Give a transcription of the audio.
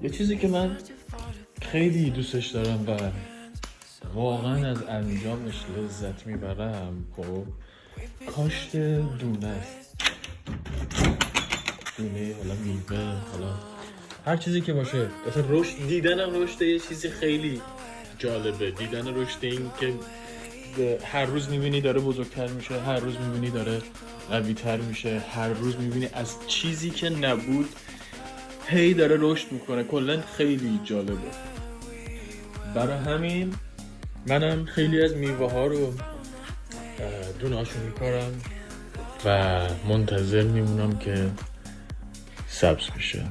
یه چیزی که من خیلی دوستش دارم و واقعا از انجامش لذت میبرم خب کاشت دونه است. دونه، حالا میوه، حالا هر چیزی که باشه. مثلا رشد، دیدن رشد یه چیزی خیلی جالبه. دیدن رشد این که هر روز میبینی داره بزرگتر میشه، هر روز میبینی داره قوی‌تر میشه، هر روز میبینی از چیزی که نبود هی داره رشد میکنه. کلا خیلی جالبه. برای همین منم خیلی از میوه ها رو دونه هاشون میکارم و منتظر میمونم که سبز بشه.